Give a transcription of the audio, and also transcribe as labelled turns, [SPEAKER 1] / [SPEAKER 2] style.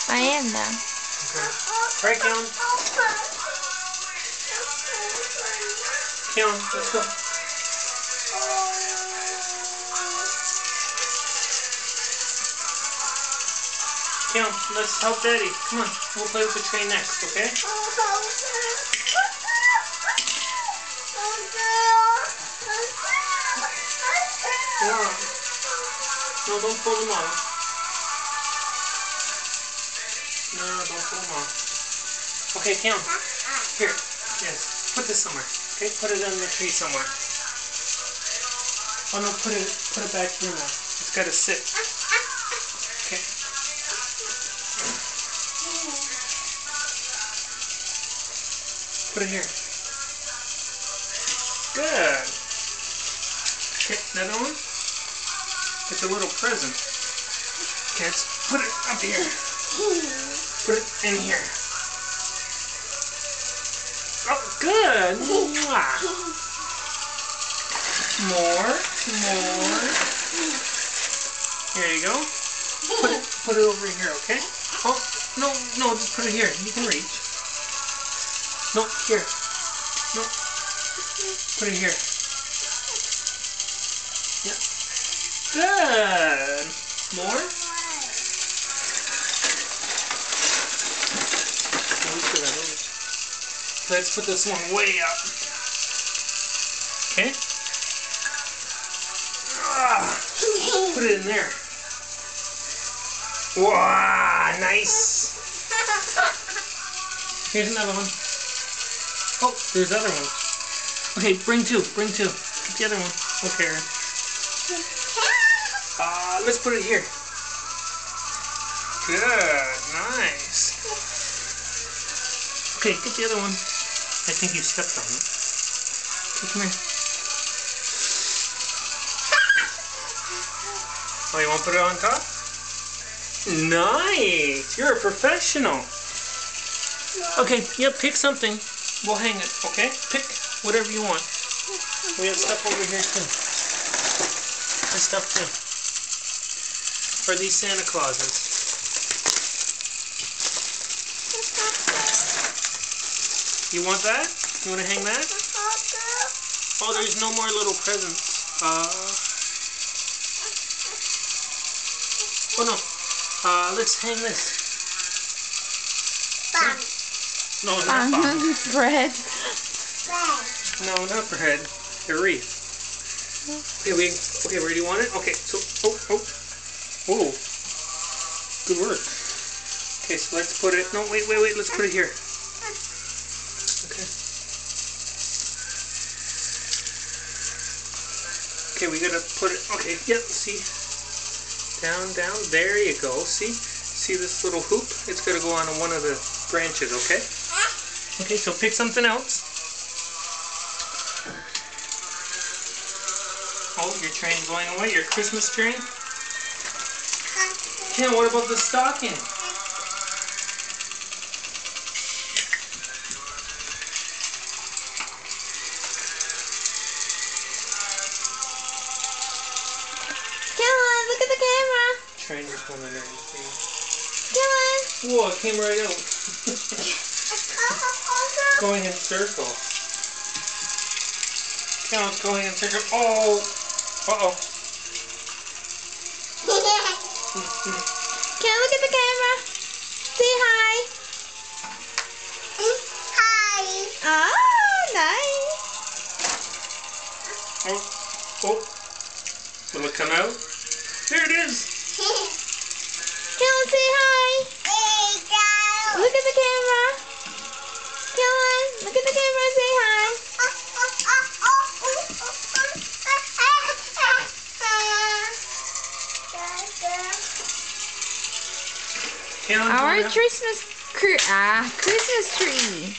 [SPEAKER 1] I am now.
[SPEAKER 2] Okay. Right, Keon? Keon, let's go. Keon, let's help Daddy. Come on, we'll play with the train next, okay? Yeah. No, don't pull them off. No, don't pull them off. Okay, Keon. Here. Yes. Put this somewhere. Okay, put it on the tree somewhere. Oh no, put it back here now. It's gotta sit. Okay. Put it here. Good. Okay, another one. It's a little present. Okay, let's put it up here. Put it in here. Oh, good. Mwah. More. Here you go. Put it over here, okay? Oh, no, just put it here. You can reach. No, here. No. Put it here. Yeah. Good. More? Let's put this one way up. Okay? Put it in there. Wow, nice. Here's another one. Oh, there's other ones. Okay, bring two. Get the other one. Okay. Let's put it here. Good, nice. Okay, get the other one. I think you stepped on it. Okay, come here. Oh, you want to put it on top? Nice! You're a professional. Okay, yeah, pick something. We'll hang it, okay? Pick whatever you want. We have stuff over here too. There's stuff too. For these Santa Clauses. You want that? You want to hang that? Oh, there's no more little presents. Oh no. Let's hang this. No, not bomb.
[SPEAKER 1] Bread.
[SPEAKER 2] No, not bread. A wreath. Okay, where do you want it? Okay, so, oh. Good work. Okay, so let's put it, no, wait, let's put it here. Okay. Okay, we gotta put it, okay, yep, see. Down, there you go, see this little hoop? It's gonna go on one of the branches, okay? Okay, so pick something else. Oh, your train's going away, your Christmas train? Ken, what about the stocking?
[SPEAKER 1] Look at the camera.
[SPEAKER 2] Train is coming in.
[SPEAKER 1] Come on.
[SPEAKER 2] Whoa, it came right out. Going in circles. Now it's going in circles. Oh! Uh-oh.
[SPEAKER 1] Can I look at the camera? Say hi. Hi. Oh, nice.
[SPEAKER 2] Oh. Will it come out? There it is.
[SPEAKER 1] Kellen, say hi. Look at the camera. Kellen, look at the camera and say hi. Our Christmas tree.